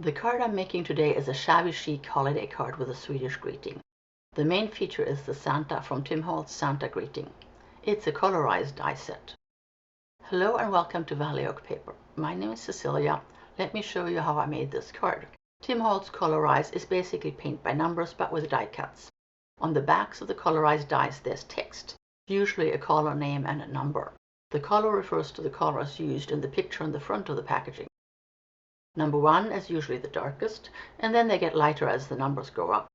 The card I'm making today is a shabby chic holiday card with a Swedish greeting. The main feature is the Santa from Tim Holtz Santa Greeting. It's a Colorize die set. Hello and welcome to Valley Oak Paper. My name is Cecilia. Let me show you how I made this card. Tim Holtz Colorize is basically paint by numbers but with die cuts. On the backs of the Colorize dies there's text, usually a color name and a number. The color refers to the colors used in the picture on the front of the packaging. Number 1 is usually the darkest, and then they get lighter as the numbers go up.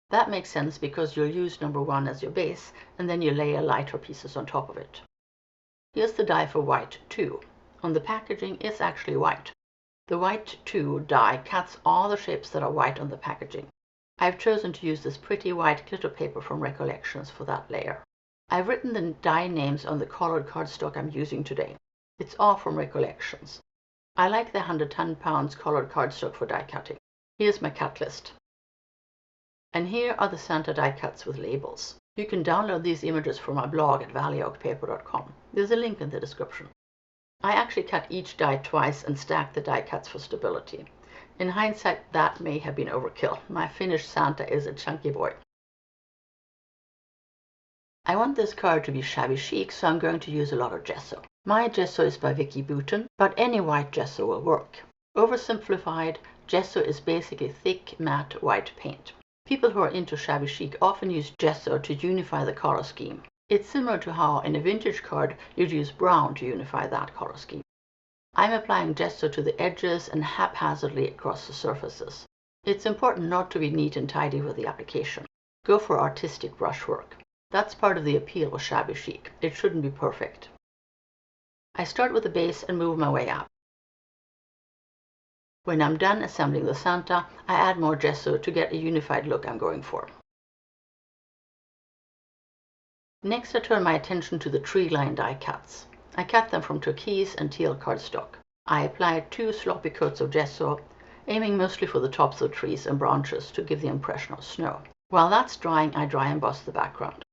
That makes sense because you'll use number 1 as your base, and then you layer lighter pieces on top of it. Here's the die for white 2. On the packaging it's actually white. The white 2 die cuts all the shapes that are white on the packaging. I've chosen to use this pretty white glitter paper from Recollections for that layer. I've written the die names on the colored cardstock I'm using today. It's all from Recollections. I like the 110 pounds colored cardstock for die cutting. Here's my cut list. And here are the Santa die cuts with labels. You can download these images from my blog at valleyoakpaper.com. There's a link in the description. I actually cut each die twice and stacked the die cuts for stability. In hindsight, that may have been overkill. My finished Santa is a chunky boy. I want this card to be shabby chic, so I'm going to use a lot of gesso. My gesso is by Vicky Bouton, but any white gesso will work. Oversimplified, gesso is basically thick, matte white paint. People who are into shabby chic often use gesso to unify the color scheme. It's similar to how in a vintage card you'd use brown to unify that color scheme. I'm applying gesso to the edges and haphazardly across the surfaces. It's important not to be neat and tidy with the application. Go for artistic brushwork. That's part of the appeal of shabby chic. It shouldn't be perfect. I start with the base and move my way up. When I'm done assembling the Santa, I add more gesso to get a unified look I'm going for. Next, I turn my attention to the tree line die cuts. I cut them from turquoise and teal cardstock. I apply 2 sloppy coats of gesso, aiming mostly for the tops of trees and branches to give the impression of snow. While that's drying, I dry emboss the background.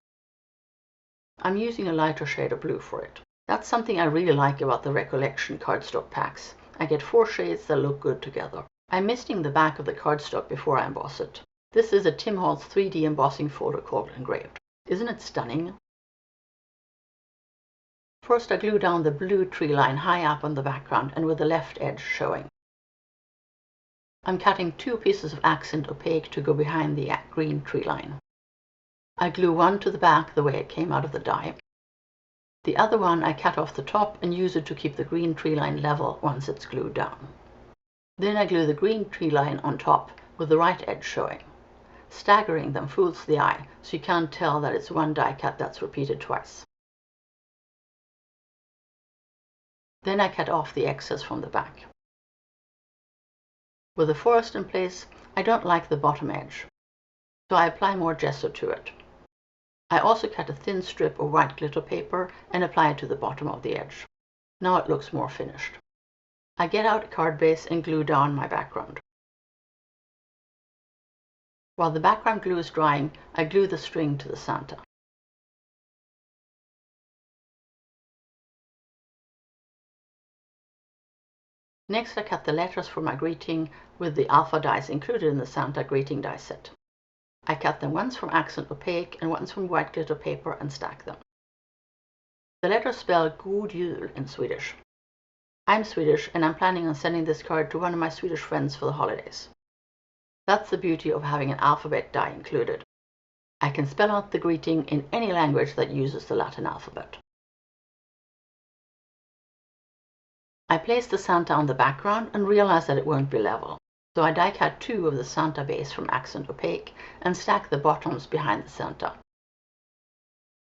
I'm using a lighter shade of blue for it. That's something I really like about the Recollection cardstock packs. I get 4 shades that look good together. I'm misting the back of the cardstock before I emboss it. This is a Tim Holtz 3D embossing folder called Engraved. Isn't it stunning? First I glue down the blue tree line high up on the background and with the left edge showing. I'm cutting 2 pieces of accent opaque to go behind the green tree line. I glue one to the back the way it came out of the die. The other one I cut off the top and use it to keep the green tree line level once it's glued down. Then I glue the green tree line on top with the right edge showing. Staggering them fools the eye, so you can't tell that it's one die cut that's repeated twice. Then I cut off the excess from the back. With the forest in place, I don't like the bottom edge, so I apply more gesso to it. I also cut a thin strip of white glitter paper and apply it to the bottom of the edge. Now it looks more finished. I get out a card base and glue down my background. While the background glue is drying, I glue the string to the Santa. Next I cut the letters for my greeting with the alpha dies included in the Santa greeting die set. I cut them once from accent opaque and once from white glitter paper and stack them. The letters spell God Jul in Swedish. I'm Swedish and I'm planning on sending this card to one of my Swedish friends for the holidays. That's the beauty of having an alphabet die included. I can spell out the greeting in any language that uses the Latin alphabet. I place the Santa on the background and realize that it won't be level. So I die cut 2 of the Santa base from accent opaque and stack the bottoms behind the Santa.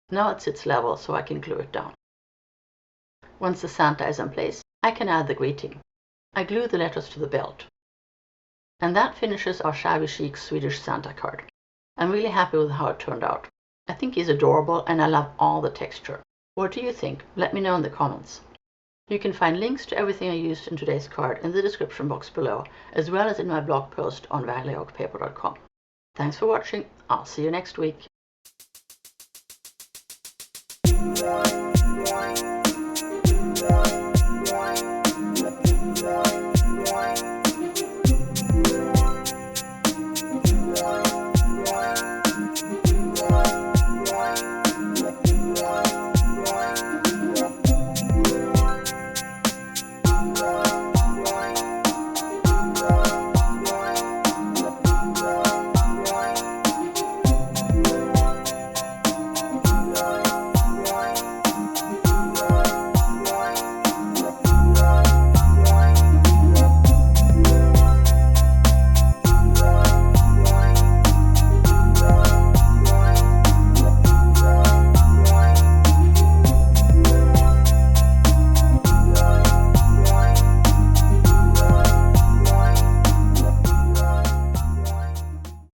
Now it sits level so I can glue it down. Once the Santa is in place, I can add the greeting. I glue the letters to the belt. And that finishes our shabby chic Swedish Santa card. I'm really happy with how it turned out. I think he's adorable and I love all the texture. What do you think? Let me know in the comments. You can find links to everything I used in today's card in the description box below, as well as in my blog post on valleyoakpaper.com. Thanks for watching. I'll see you next week.